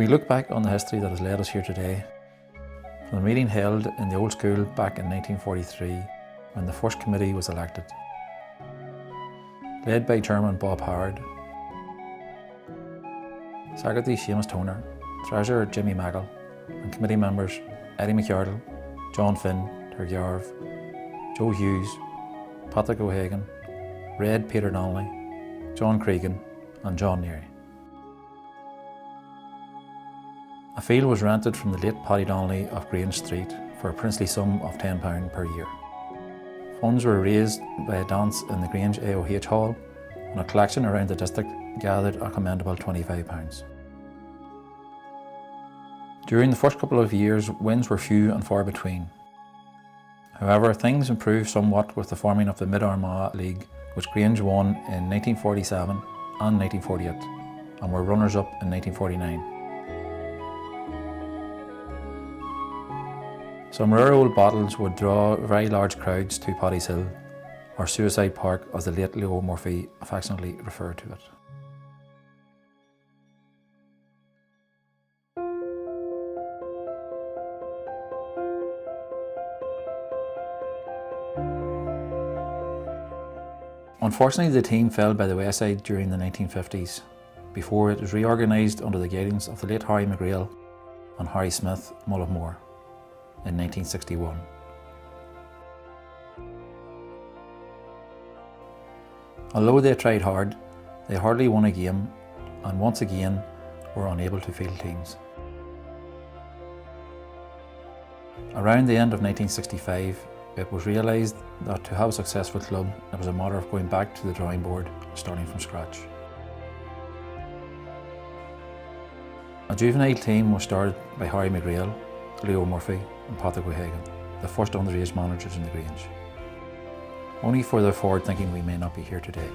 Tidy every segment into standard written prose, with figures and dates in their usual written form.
We look back on the history that has led us here today, from the meeting held in the old school back in 1943 when the first committee was elected, led by Chairman Bob Howard, Secretary Seamus Toner, Treasurer Jimmy Macha, and committee members Eddie McArdle, John Finn, Tergarv, Joe Hughes, Patrick O'Hagan, Red Peter Donnelly, John Cregan and John Neary. A field was rented from the late Paddy Donnelly of Grange Street for a princely sum of £10 per year. Funds were raised by a dance in the Grange AOH Hall, and a collection around the district gathered a commendable £25. During the first couple of years, wins were few and far between. However, things improved somewhat with the forming of the Mid-Armagh League, which Grange won in 1947 and 1948, and were runners-up in 1949. Some rare old battles would draw very large crowds to Paddy's Hill, or Suicide Park as the late Leo Murphy affectionately referred to it. Unfortunately, the team fell by the wayside during the 1950s, before it was reorganised under the guidance of the late Harry McGrail and Harry Smith Mullimore in 1961. Although they tried hard, they hardly won a game and once again were unable to field teams. Around the end of 1965, it was realised that to have a successful club, it was a matter of going back to the drawing board and starting from scratch. A juvenile team was started by Harry McGrail, Leo Murphy and Patrick O'Hagan, the first underage managers in the Grange. Only for their forward thinking we may not be here today.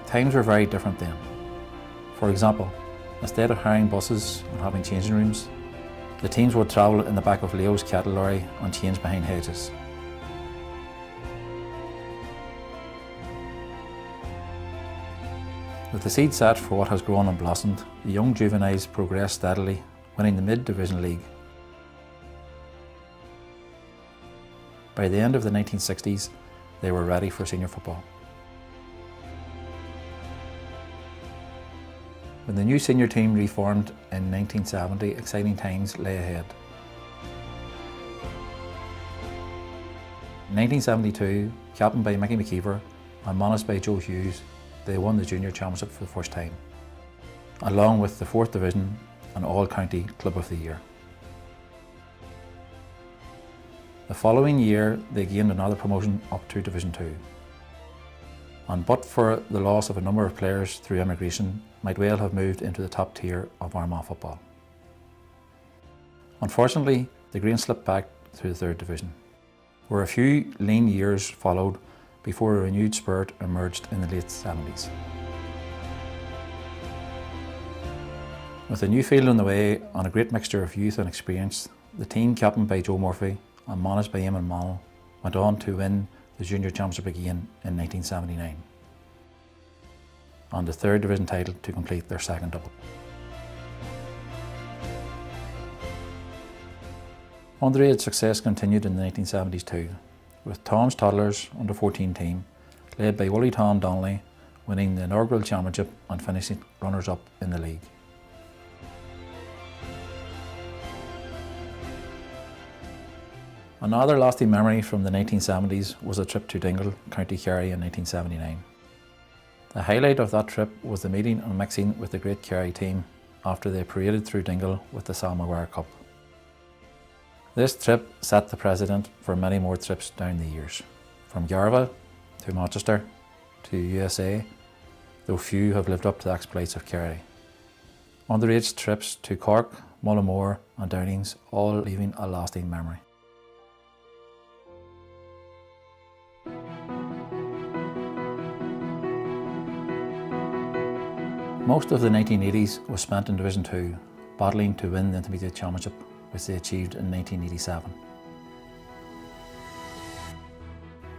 Times were very different then. For example, instead of hiring buses and having changing rooms, the teams would travel in the back of Leo's cattle lorry and change behind hedges. With the seed set for what has grown and blossomed, the young juveniles progressed steadily, winning the Mid-Division League. By the end of the 1960s, they were ready for senior football. When the new senior team reformed in 1970, exciting times lay ahead. In 1972, captained by Mickey McKeever and managed by Joe Hughes, they won the Junior Championship for the first time, along with the 4th Division and All-County Club of the Year. The following year, they gained another promotion up to Division 2. And but for the loss of a number of players through immigration, might well have moved into the top tier of Armagh football. Unfortunately, the Grange slipped back through the 3rd Division, where a few lean years followed before a renewed spirit emerged in the late 70s. With a new field on the way and a great mixture of youth and experience, the team captained by Joe Murphy and managed by Eamon Mannell went on to win the Junior Championship again in 1979, and the 3rd Division title to complete their second double. Underage success continued in the 1970s too, with Tom's Toddlers under-14 team, led by Willie Tom Donnelly, winning the inaugural championship and finishing runners-up in the league. Another lasting memory from the 1970s was a trip to Dingle, County Kerry in 1979. The highlight of that trip was the meeting and mixing with the great Kerry team after they paraded through Dingle with the Sam Maguire Cup. This trip set the precedent for many more trips down the years, from Yarva to Manchester to USA, though few have lived up to the exploits of Kerry. Underage trips to Cork, Mullimore and Downings, all leaving a lasting memory. Most of the 1980s was spent in Division 2, battling to win the Intermediate Championship, which they achieved in 1987.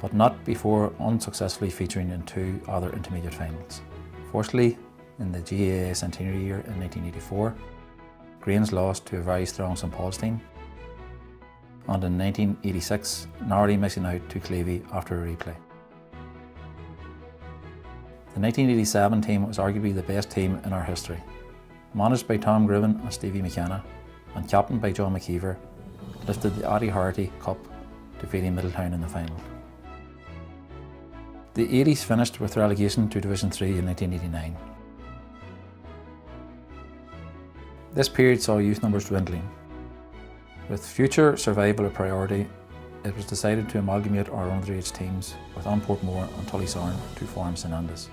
But not before unsuccessfully featuring in 2 other intermediate finals. Firstly, in the GAA centenary year in 1984. Grange lost to a very strong St Paul's team. And in 1986, narrowly missing out to Clevie after a replay. The 1987 team was arguably the best team in our history. Managed by Tom Griven and Stevie McKenna, and captained by John McKeever, lifted the Anniversary Cup, defeating Middletown in the final. The 80s finished with relegation to Division 3 in 1989. This period saw youth numbers dwindling. With future survival a priority, it was decided to amalgamate our underage teams with Portmore and Tullysarn to form St Andas.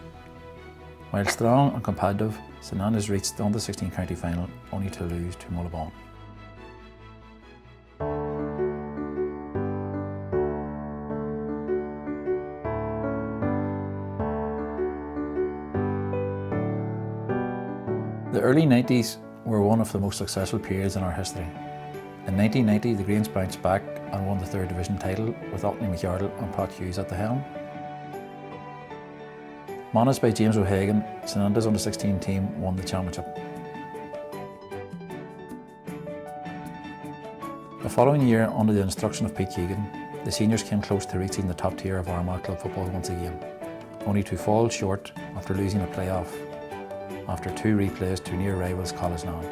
While strong and competitive, St Andas reached the under-16 county final only to lose to Mullabone. The early 90s were one of the most successful periods in our history. In 1990, the Grange bounced back and won the 3rd Division title with Orkney McArdle and Pat Hughes at the helm. Managed by James O'Hagan, St Andas under-16 team won the championship. The following year, under the instruction of Pete Keegan, the seniors came close to reaching the top tier of Armagh club football once again, only to fall short after losing a play-off after 2 replays to near rivals Collisnawn.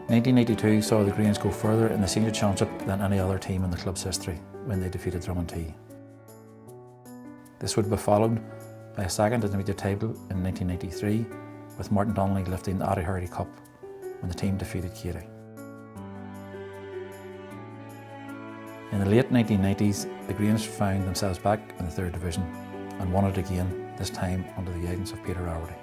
1982 saw the Grange go further in the senior championship than any other team in the club's history when they defeated Drummond. This would be followed by a second intermediate title in 1993, with Martin Donnelly lifting the Anniversary Cup when the team defeated Keady. In the late 1990s, the Grange found themselves back in the 3rd Division and won it again, this time under the guidance of Peter Rowerty.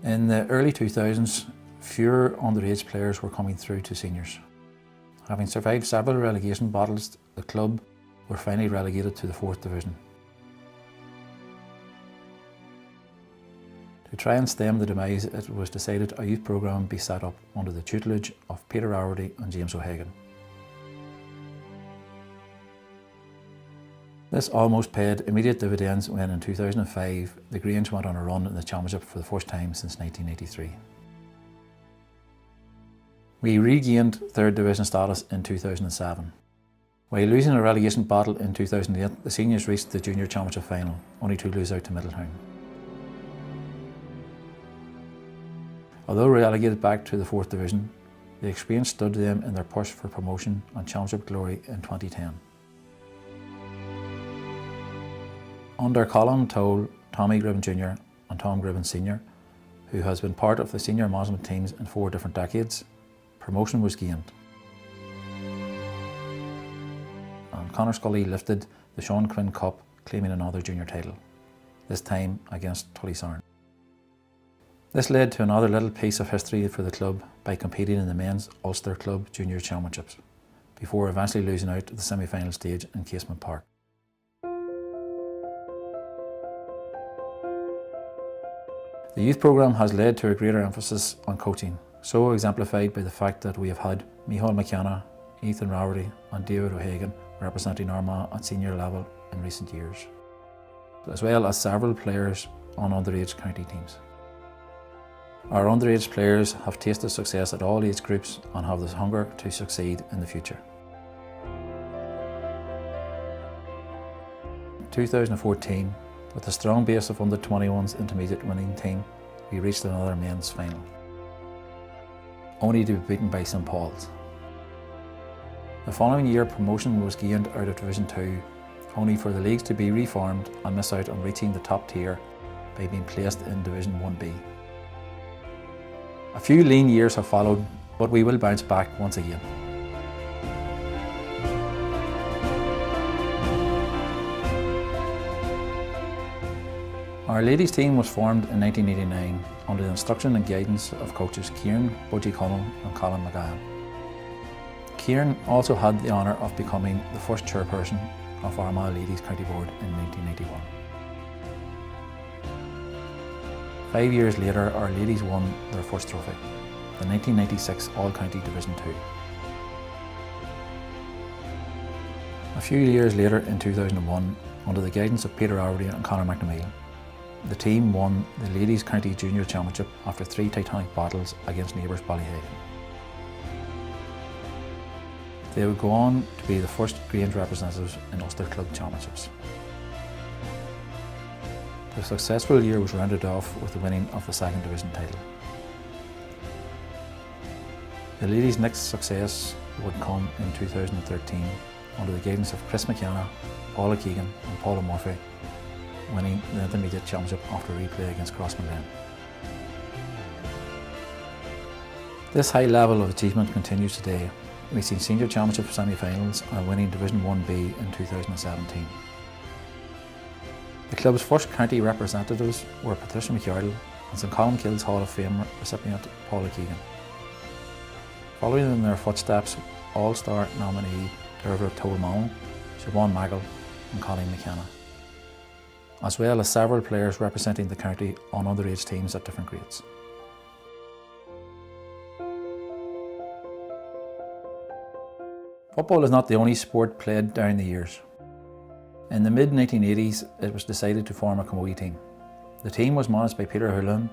In the early 2000s, fewer underage players were coming through to seniors. Having survived several relegation battles, the club were finally relegated to the 4th Division. To try and stem the demise, it was decided a youth programme be set up under the tutelage of Peter Rowerty and James O'Hagan. This almost paid immediate dividends when in 2005 the Grange went on a run in the championship for the first time since 1983. We regained 3rd Division status in 2007. While losing a relegation battle in 2008, the seniors reached the junior championship final, only to lose out to Middletown. Although relegated back to the 4th Division, the experience stood them in their push for promotion and championship glory in 2010. Under Colin Toll, Tommy Griven Jr. and Tom Griven Sr., who has been part of the senior management teams in 4 different decades, promotion was gained. And Conor Scully lifted the Sean Quinn Cup, claiming another junior title, this time against Tullysarn. This led to another little piece of history for the club by competing in the men's Ulster Club Junior Championships, before eventually losing out at the semi-final stage in Casement Park. The youth programme has led to a greater emphasis on coaching, so exemplified by the fact that we have had Micheál McKenna, Ethan Rowerty and David O'Hagan representing Armagh at senior level in recent years, as well as several players on underage county teams. Our underage players have tasted success at all age groups and have the hunger to succeed in the future. In 2014, with a strong base of under-21s intermediate winning team, we reached another men's final, only to be beaten by St Paul's. The following year, promotion was gained out of Division 2, only for the leagues to be reformed and miss out on reaching the top tier by being placed in Division 1B. A few lean years have followed, but we will bounce back once again. Our ladies team was formed in 1989 under the instruction and guidance of coaches Kieran Budgie Cunnell and Colin McGahan. Kieran also had the honour of becoming the first chairperson of Armagh Ladies County Board in 1991. 5 years later, our ladies won their first trophy, the 1996 All-County Division 2. A few years later, in 2001, under the guidance of Peter Alberty and Conor McNamee, the team won the Ladies County Junior Championship after 3 titanic battles against neighbours Ballyhagan. They would go on to be the first Grange representatives in Ulster Club Championships. The successful year was rounded off with the winning of the 2nd Division title. The ladies' next success would come in 2013 under the guidance of Chris McKenna, Paula Keegan and Paula Murphy, winning the Intermediate Championship after replay against Crossmaglen. This high level of achievement continues today, reaching Senior Championship semi-finals and winning Division 1B in 2017. The club's first county representatives were Patricia McArdle and St Colmcilles Hall of Fame recipient Paula Keegan. Following in their footsteps, All-Star nominee Dervla Toulmon, Siobhan Maggle and Colleen McKenna, as well as several players representing the county on underage teams at different grades. Football is not the only sport played down the years. In the mid-1980s, it was decided to form a camogie team. The team was managed by Peter Houlihan,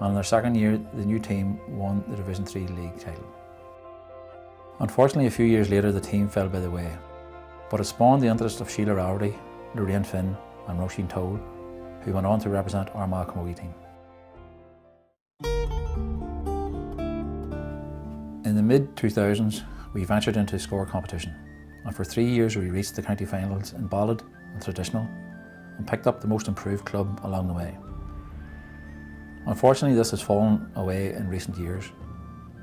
and in their second year, the new team won the Division 3 league title. Unfortunately, a few years later, the team fell by the way, but it spawned the interest of Sheila Rafferty, Lorraine Finn and Roisin Toll, who went on to represent Armagh camogie team. In the mid-2000s, we ventured into score competition, and for 3 years we reached the county finals in ballad and traditional and picked up the most improved club along the way. Unfortunately, this has fallen away in recent years,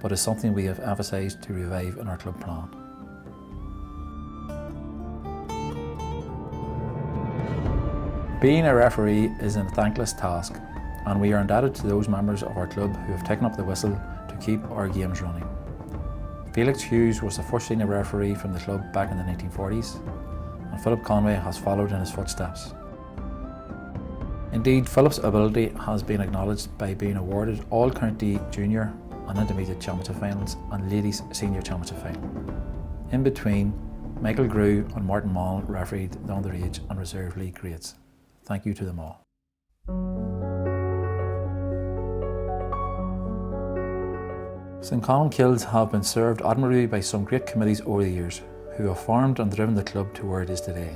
but is something we have emphasised to revive in our club plan. Being a referee is a thankless task, and we are indebted to those members of our club who have taken up the whistle to keep our games running. Felix Hughes was the first senior referee from the club back in the 1940s, and Philip Conway has followed in his footsteps. Indeed, Philip's ability has been acknowledged by being awarded All-County Junior and Intermediate Championship finals and Ladies Senior Championship final. In between, Michael Grew and Martin Mall refereed the underage and reserve league grades. Thank you to them all. St Colmcilles have been served admirably by some great committees over the years, who have formed and driven the club to where it is today.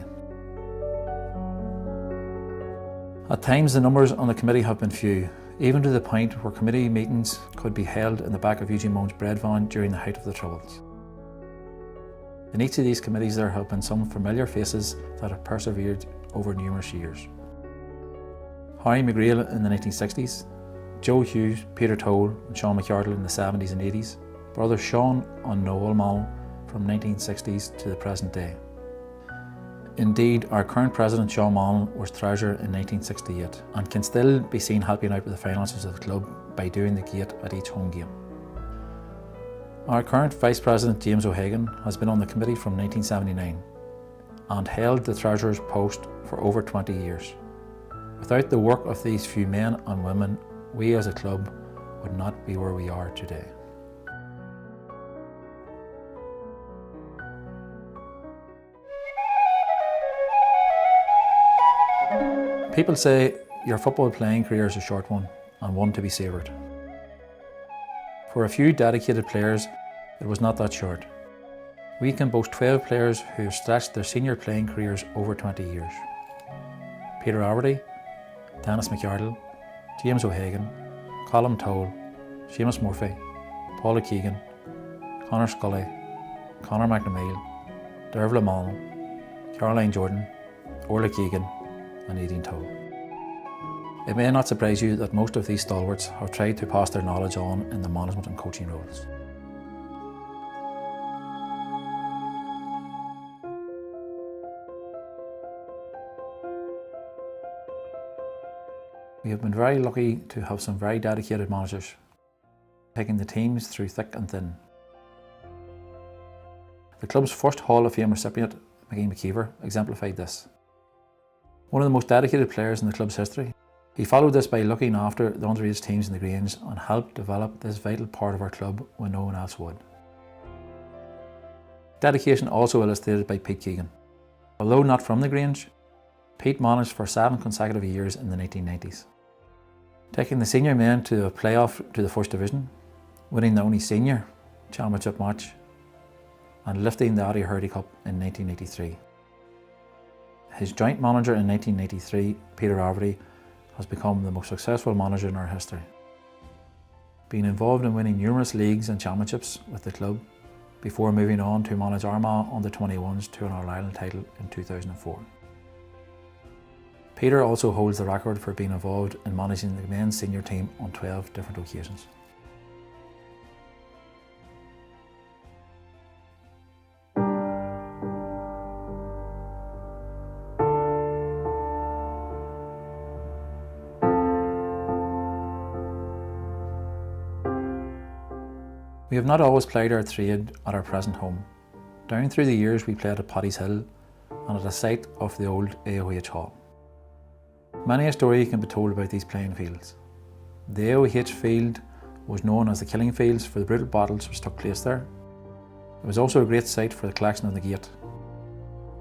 At times the numbers on the committee have been few, even to the point where committee meetings could be held in the back of Eugene Moan's bread van during the height of the Troubles. In each of these committees there have been some familiar faces that have persevered over numerous years. Harry McGreal in the 1960s, Joe Hughes, Peter Toll and Sean McArdle in the 70s and 80s, brothers Sean and Noel Mall from 1960s to the present day. Indeed, our current president Sean Mall was treasurer in 1968 and can still be seen helping out with the finances of the club by doing the gate at each home game. Our current vice president James O'Hagan has been on the committee from 1979 and held the treasurer's post for over 20 years. Without the work of these few men and women, we as a club would not be where we are today. People say your football playing career is a short one and one to be savoured. For a few dedicated players, it was not that short. We can boast 12 players who have stretched their senior playing careers over 20 years. Peter Alberty, Dennis McArdle, James O'Hagan, Colin Toll, Seamus Murphy, Paula Keegan, Conor Scully, Conor McNamee, Dervla Mall, Caroline Jordan, Orla Keegan and Aidan Toll. It may not surprise you that most of these stalwarts have tried to pass their knowledge on in the management and coaching roles. We have been very lucky to have some very dedicated managers, taking the teams through thick and thin. The club's first Hall of Fame recipient, Maggie McKeever, exemplified this. One of the most dedicated players in the club's history, He followed this by looking after the underage teams in the Grange and helped develop this vital part of our club when no one else would. Dedication also illustrated by Pete Keegan. Although not from the Grange, Pete managed for 7 consecutive years in the 1990s, taking the senior men to a playoff to the First Division, winning the only senior championship match, and lifting the Adi Hurdy Cup in 1983. His joint manager in 1983, Peter Arverty, has become the most successful manager in our history, being involved in winning numerous leagues and championships with the club before moving on to manage Armagh under-21s to an All-Ireland title in 2004. Peter also holds the record for being involved in managing the men's senior team on 12 different occasions. We have not always played our trade at our present home. Down through the years we played at Paddy's Hill and at the site of the old AOH Hall. Many a story can be told about these playing fields. The AOH field was known as the killing fields for the brutal battles which took place there. It was also a great site for the collection of the gate.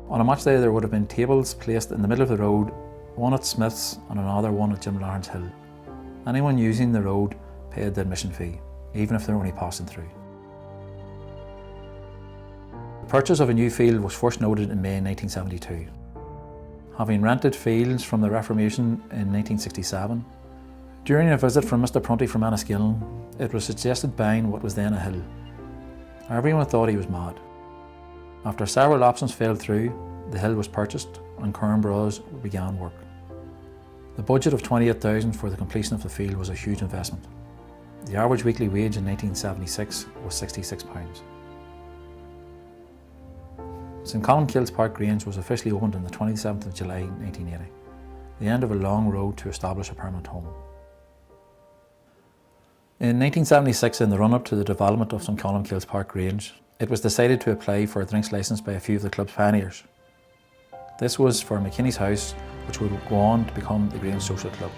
On a match day there would have been tables placed in the middle of the road, one at Smith's and another one at Jim Laren's Hill. Anyone using the road paid the admission fee, even if they're only passing through. The purchase of a new field was first noted in May 1972. Having rented fields from the Reformation in 1967, during a visit from Mr Prunty from Enniskillen, it was suggested buying what was then a hill. Everyone thought he was mad. After several options fell through, the hill was purchased and Curran Bros began work. The budget of $28,000 for the completion of the field was a huge investment. The average weekly wage in 1976 was £66. St Colmcilles Grange was officially opened on the 27th of July 1980, the end of a long road to establish a permanent home. In 1976, in the run-up to the development of St Colmcilles Grange, it was decided to apply for a drinks licence by a few of the club's pioneers. This was for McKinney's House, which would go on to become the Grange Social Club.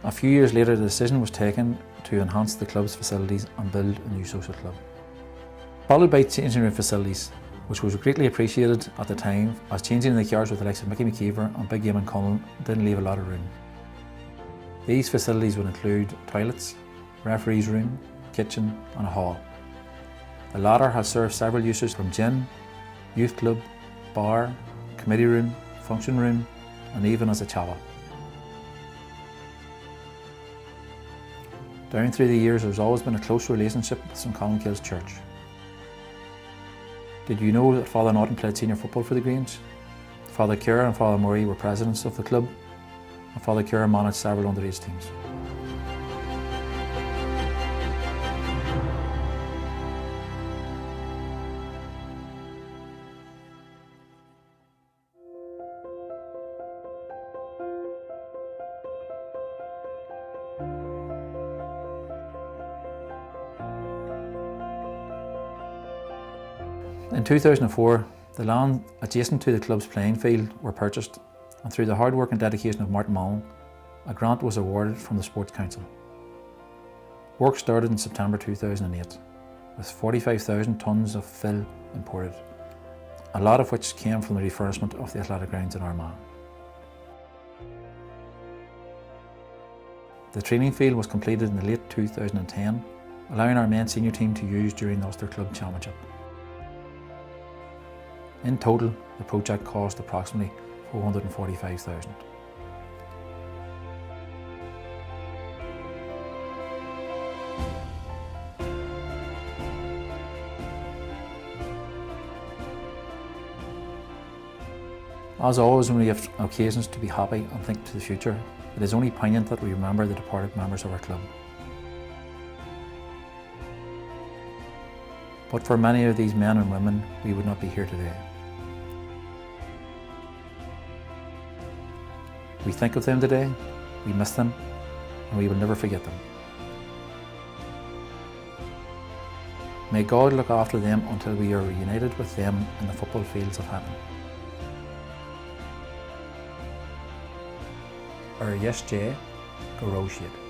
A few years later, the decision was taken to enhance the club's facilities and build a new social club, followed by changing room facilities, which was greatly appreciated at the time, as changing the yards with the likes of Mickey McKeever and Big Game Cullen didn't leave a lot of room. These facilities would include toilets, referee's room, kitchen and a hall. The latter has served several uses from gym, youth club, bar, committee room, function room and even as a chapel. Down through the years there has always been a close relationship with St Colmcilles Church. Did you know that Father Naughton played senior football for the Grange? Father Kerr and Father Murray were presidents of the club, and Father Kerr managed several underage teams. In 2004, the land adjacent to the club's playing field were purchased, and through the hard work and dedication of Martin Mullen, a grant was awarded from the Sports Council. Work started in September 2008, with 45,000 tonnes of fill imported, a lot of which came from the refurbishment of the athletic grounds in Armagh. The training field was completed in the late 2010, allowing our men's senior team to use during the Ulster Club Championship. In total, the project cost approximately $445,000. As always, when we have occasions to be happy and think to the future, it is only poignant that we remember the departed members of our club. But for many of these men and women, we would not be here today. We think of them today, we miss them, and we will never forget them. May God look after them until we are reunited with them in the football fields of heaven. ar yes J go raibh siad.